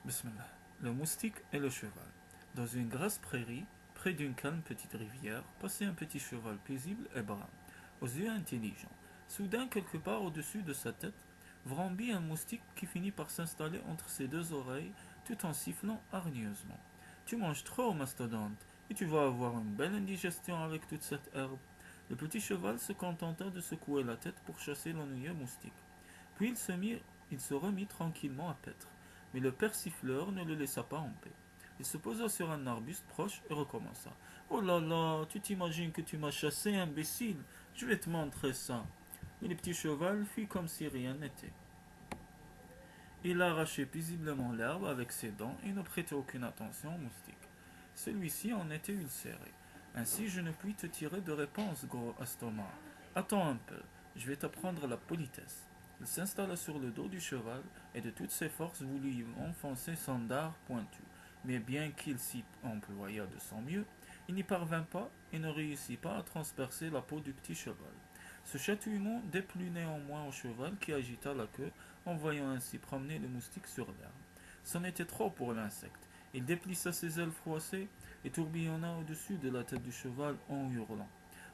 Bismillah. Le moustique et le cheval. Dans une grasse prairie, près d'une calme petite rivière, passait un petit cheval paisible et brun, aux yeux intelligents. Soudain, quelque part au-dessus de sa tête, vrambit un moustique qui finit par s'installer entre ses deux oreilles, tout en sifflant hargneusement. Tu manges trop, mastodonte, et tu vas avoir une belle indigestion avec toute cette herbe. Le petit cheval se contenta de secouer la tête pour chasser l'ennuyeux moustique. Puis il se remit tranquillement à paître. Mais le persifleur ne le laissa pas en paix. Il se posa sur un arbuste proche et recommença. Oh là là, tu t'imagines que tu m'as chassé, imbécile. Je vais te montrer ça. Mais le petit cheval fit comme si rien n'était. Il arrachait paisiblement l'herbe avec ses dents et ne prêtait aucune attention au moustique. Celui-ci en était ulcéré. Ainsi je ne puis te tirer de réponse, gros estomac. Attends un peu, je vais t'apprendre la politesse. Il s'installa sur le dos du cheval et de toutes ses forces voulut y enfoncer son dard pointu. Mais bien qu'il s'y employa de son mieux, il n'y parvint pas et ne réussit pas à transpercer la peau du petit cheval. Ce chatouillement déplut néanmoins au cheval qui agita la queue en voyant ainsi promener le moustique sur l'herbe. C'en était trop pour l'insecte. Il déplissa ses ailes froissées et tourbillonna au-dessus de la tête du cheval en hurlant.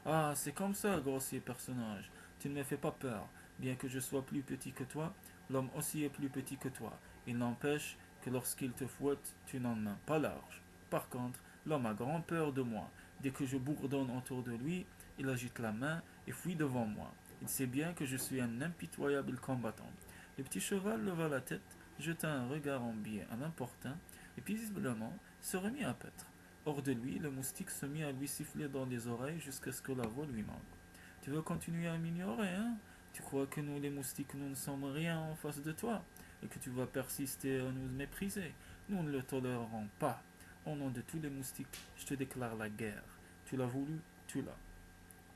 Ah, c'est comme ça, grossier personnage. Tu ne me fais pas peur. Bien que je sois plus petit que toi, l'homme aussi est plus petit que toi. Il n'empêche que lorsqu'il te fouette, tu n'en mains pas large. Par contre, l'homme a grand peur de moi. Dès que je bourdonne autour de lui, il agite la main et fuit devant moi. Il sait bien que je suis un impitoyable combattant. Le petit cheval leva la tête, jeta un regard en biais à l'importun, et paisiblement se remit à paître. Hors de lui, le moustique se mit à lui siffler dans les oreilles jusqu'à ce que la voix lui manque. Tu veux continuer à m'ignorer, hein? Tu crois que nous, les moustiques, nous ne sommes rien en face de toi, et que tu vas persister à nous mépriser? Nous ne le tolérerons pas. Au nom de tous les moustiques, je te déclare la guerre. Tu l'as voulu, tu l'as.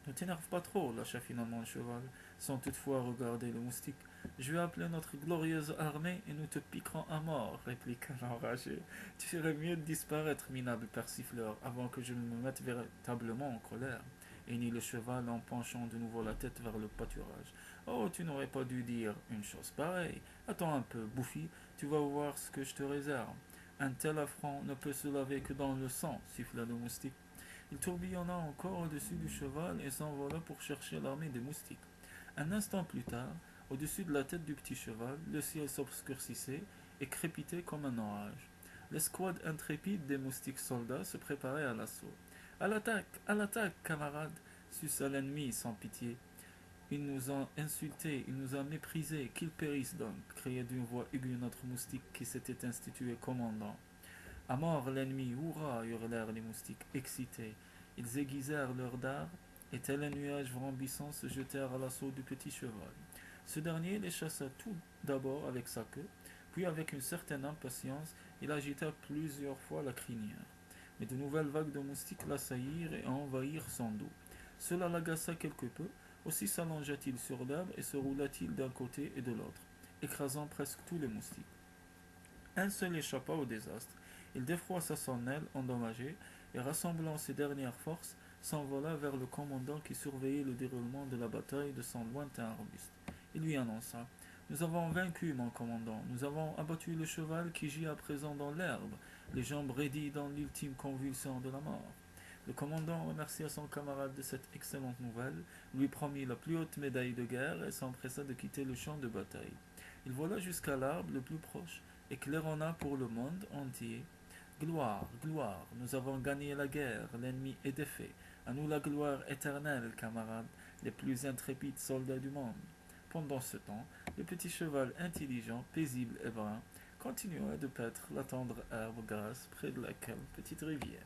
Ne t'énerve pas trop, lâcha finalement le cheval, sans toutefois regarder le moustique. Je vais appeler notre glorieuse armée et nous te piquerons à mort, répliqua l'enragé. Tu ferais mieux de disparaître, minable persifleur, avant que je ne me mette véritablement en colère. Hennit le cheval en penchant de nouveau la tête vers le pâturage. Oh, tu n'aurais pas dû dire une chose pareille. Attends un peu, Bouffi, tu vas voir ce que je te réserve. Un tel affront ne peut se laver que dans le sang, siffla le moustique. Il tourbillonna encore au-dessus du cheval et s'envola pour chercher l'armée des moustiques. Un instant plus tard, au-dessus de la tête du petit cheval, le ciel s'obscurcissait et crépitait comme un orage. L'escouade intrépide des moustiques soldats se préparait à l'assaut. À l'attaque, camarades, suça l'ennemi sans pitié. Il nous a insultés, il nous a méprisés, qu'il périsse donc, criait d'une voix aiguë notre moustique qui s'était institué commandant. À mort l'ennemi, hurrah! Hurlèrent les moustiques, excités. Ils aiguisèrent leurs dards, et tel un nuage vrambissant se jetèrent à l'assaut du petit cheval. Ce dernier les chassa tout d'abord avec sa queue, puis avec une certaine impatience, il agita plusieurs fois la crinière. Mais de nouvelles vagues de moustiques l'assaillirent et envahirent son dos. Cela l'agaça quelque peu, aussi s'allongea-t-il sur l'herbe et se roula-t-il d'un côté et de l'autre, écrasant presque tous les moustiques. Un seul échappa au désastre. Il défroissa son aile endommagée et, rassemblant ses dernières forces, s'envola vers le commandant qui surveillait le déroulement de la bataille de son lointain arbuste. Il lui annonça: Nous avons vaincu, mon commandant. Nous avons abattu le cheval qui gît à présent dans l'herbe, les jambes raidies dans l'ultime convulsion de la mort. Le commandant remercia son camarade de cette excellente nouvelle, lui promit la plus haute médaille de guerre et s'empressa de quitter le champ de bataille. Il vola jusqu'à l'arbre le plus proche et claironna pour le monde entier: Gloire, gloire, nous avons gagné la guerre, l'ennemi est défait. À nous la gloire éternelle, camarades, les plus intrépides soldats du monde. Pendant ce temps, le petit cheval intelligent, paisible et brun continua de paître la tendre herbe grasse près de la calme petite rivière.